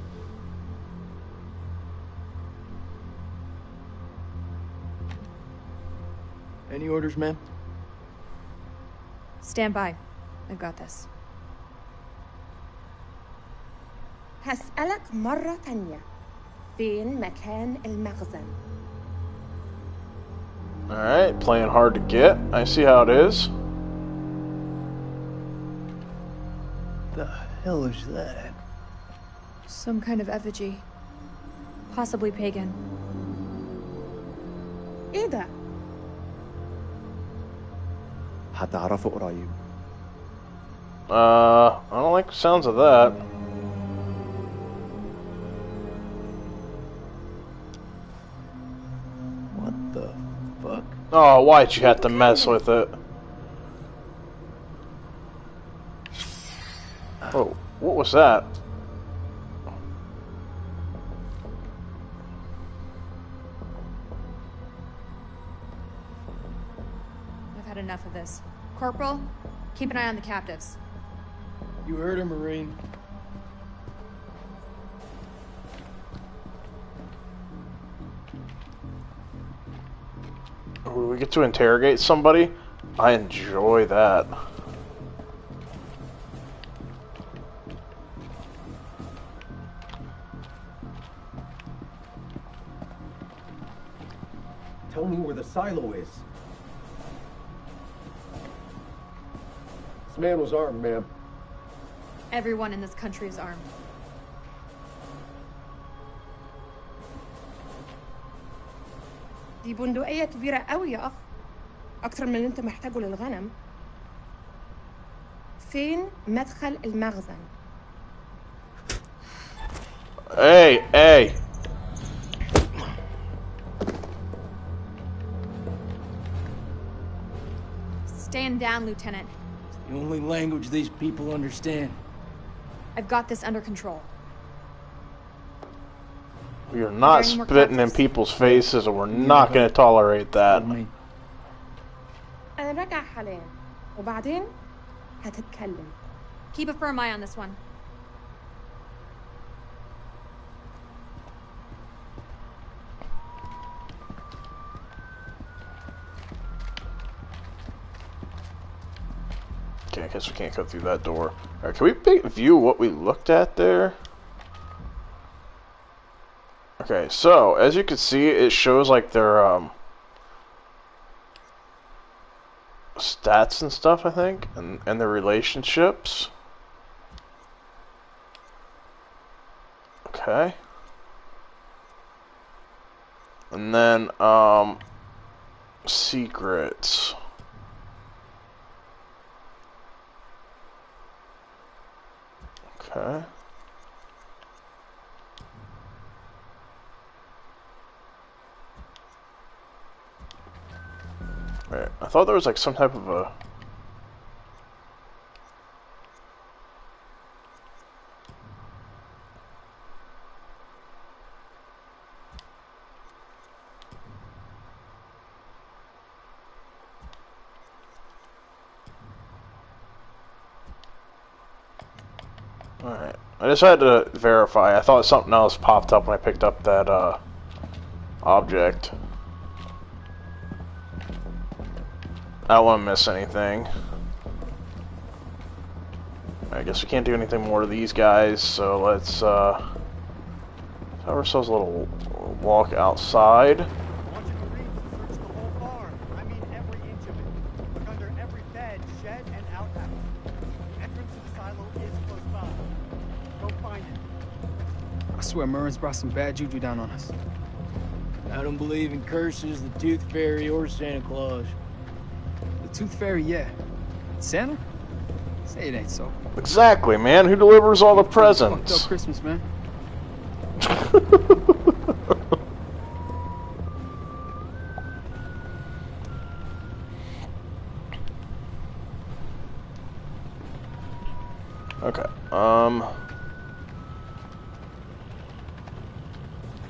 Any orders, ma'am? Stand by. I've got this. هسألك مرة تانية. فين مكان المخزن؟ Alright, playing hard to get. I see how it is. The hell is that? Some kind of effigy. Possibly pagan. إيه ده؟ هتعرفوا قريب. I don't like the sounds of that. Oh, why'd you have to mess with it? Oh, what was that? I've had enough of this. Corporal, keep an eye on the captives. You heard her, Marine. When we get to interrogate somebody, I enjoy that. Tell me where the silo is. This man was armed, ma'am. Everyone in this country is armed. دي بندقية كبيرة قوي يا أخ. أكتر من اللي أنت محتاجه للغنم. فين مدخل المخزن؟ Hey, hey. Stand down, Lieutenant. It's the only language these people understand. I've got this under control. We are not spitting in people's faces, and we're not going to tolerate that. أنا راجع حاليا وبعدين هتتكلم. Keep a firm eye on this one. Okay, I guess we can't go through that door. Alright, can we view what we looked at there? Okay, so, as you can see, it shows like their, stats and stuff, I think, and their relationships. Okay. And then, secrets. Okay. Right. I thought there was like some type of a... Alright. I just had to verify. I thought something else popped up when I picked up that object. I don't want to miss anything. I guess we can't do anything more to these guys, so let's have ourselves a little walk outside. I want you Marines to search the whole farm. I mean every inch of it. Look under every bed, shed, and outhouse. The entrance to the silo is close by. Go find it. I swear Murren's brought some bad juju down on us. I don't believe in curses, the Tooth Fairy, or Santa Claus. The Tooth Fairy, yeah. Santa? Say it ain't so. Exactly, man. Who delivers all the Fucked presents? up Christmas, man. Okay.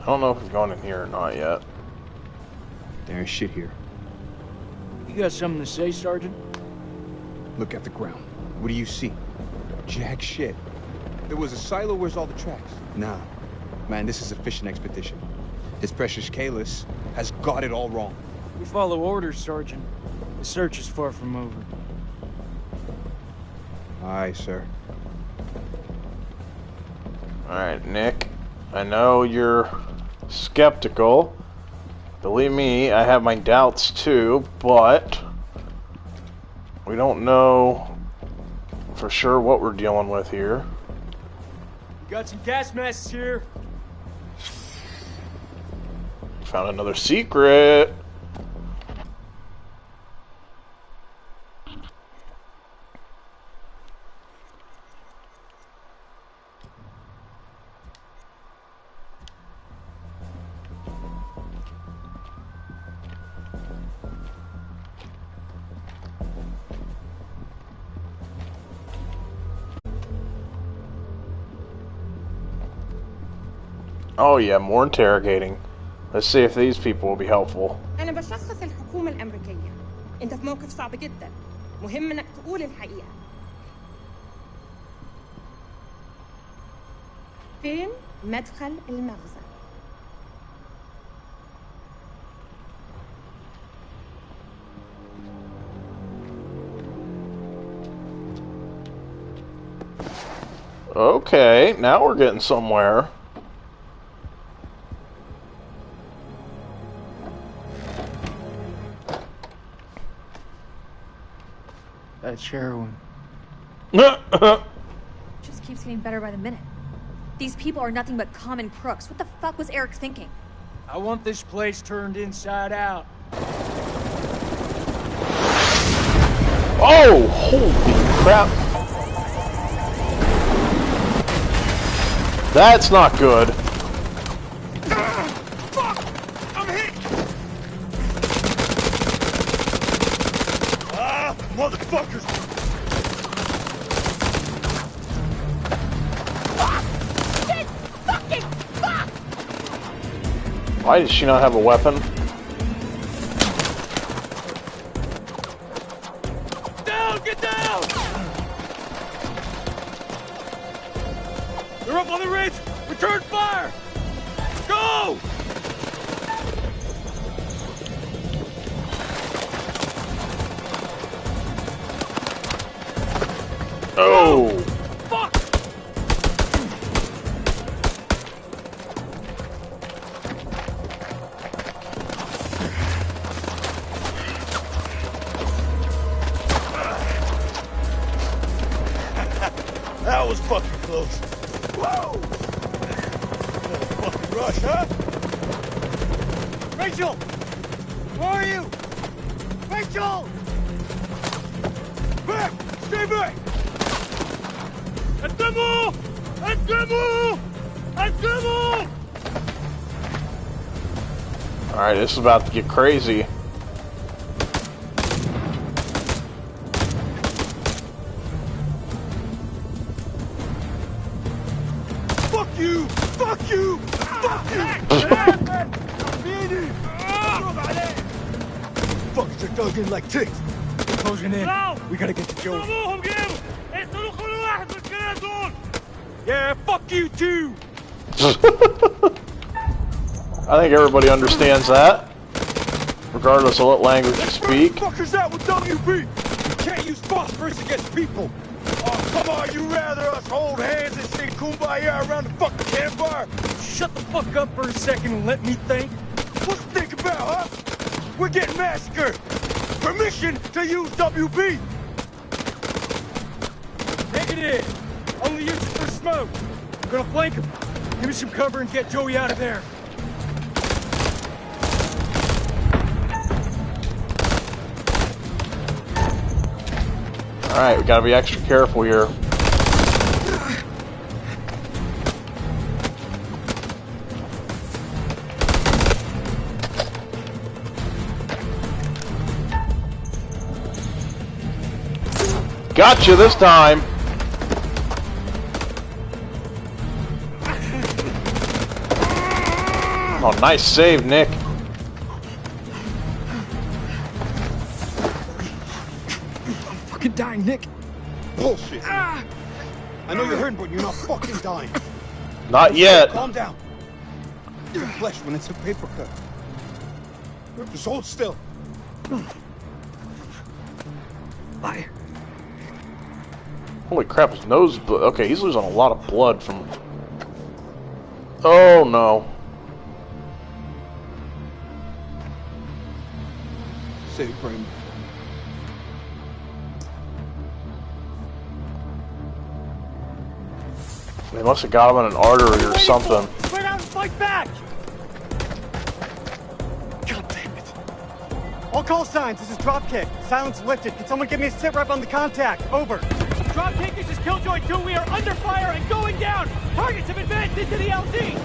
I don't know if we've gone in here or not yet. There ain't shit here. You got something to say, Sergeant? Look at the ground. What do you see? Jack shit. There was a silo. Where's all the tracks? Nah. Man, this is a fishing expedition. His precious Kalis has got it all wrong. We follow orders, Sergeant. The search is far from over. Aye, sir. Alright, Nick. I know you're skeptical. Believe me, I have my doubts too, but we don't know for sure what we're dealing with here. Got some gas masks here. Found another secret. Oh yeah, more interrogating. Let's see if these people will be helpful. أنا بشخص الحكومة الأمريكية. أنت في موقف صعب جدا. مهم إنك تقول الحقيقة. فين مدخل المخزن؟ Okay, now we're getting somewhere. That's heroin. Just keeps getting better by the minute. These people are nothing but common crooks. What the fuck was Eric thinking? I want this place turned inside out. Oh, holy crap. That's not good. Fuck! I'm hit! Ah, motherfuckers! Fuck! Shit! Fucking fuck! Why does she not have a weapon? Down! Get down! They're up on the ridge! Return fire! Go! Oh! Fuck! That was fucking close. Whoa! Fucking rush, huh? Rachel! Where are you? Rachel! Back! Stay back! الدمو! الدمو! الدمو! Alright, this is about to get crazy. Fuck you! Fuck you! Fuck you! Fuckers are dug in like ticks. We're closing in. No! We gotta get to Joey. ضربوهم جيبوا! اقتلوا كل واحد من الكلاب دول! Yeah, fuck you too! I think everybody understands that, regardless of what language you speak. Fuckers out with WB! You can't use phosphorus against people! Oh, come on, you rather us hold hands and sing Kumbaya around the fucking campfire? Shut the fuck up for a second and let me think. What you think about, huh? We're getting massacred! Permission to use WB! Negative! Only use it for smoke. I'm gonna flank him. Give me some cover and get Joey out of there. Alright, we gotta be extra careful here. Gotcha this time! Oh, nice save, Nick. Fucking dying, Nick. Bullshit. I know you're hurting, but you're not fucking dying. Not yet. Calm down. Your flesh when it's a paper cut. Just hold still. Liar. Holy crap, his nose... Okay, he's losing a lot of blood from... Oh, no. Save Brandon. They must have got him in an artery or something. Spread out and fight back! God damn it. All call signs, this is Dropkick. Silence lifted. Can someone give me a sit rep on the contact? Over. Dropkick, this is Killjoy 2. We are under fire and going down. Targets have advanced into the LZ.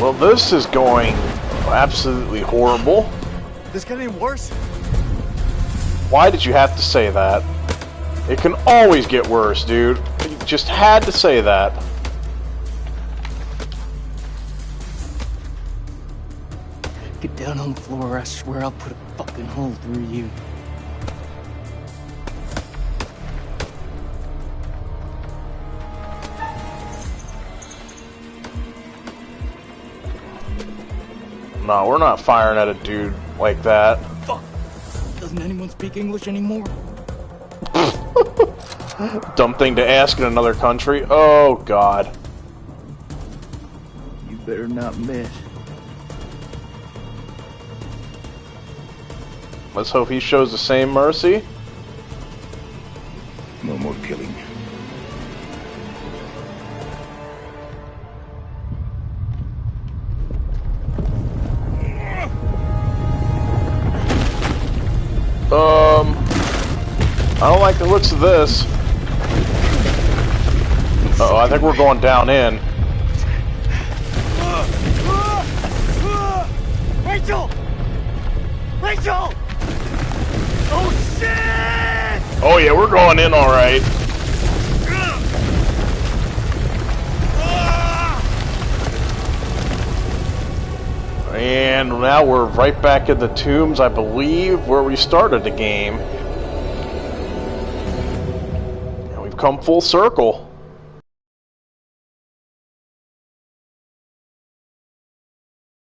Well, this is going absolutely horrible. This get any worse? Why did you have to say that? It can always get worse, dude. You just had to say that. down on the floor, I swear I'll put a fucking hole through you. No, we're not firing at a dude like that. Fuck! Doesn't anyone speak English anymore? Dumb thing to ask in another country. Oh, God. You better not miss. Let's hope he shows the same mercy. No more killing. I don't like the looks of this. Uh-oh, I think we're going down in. Rachel! Rachel! Oh shit! Oh yeah, we're going in all right. And now we're right back in the tombs, I believe, where we started the game. And we've come full circle.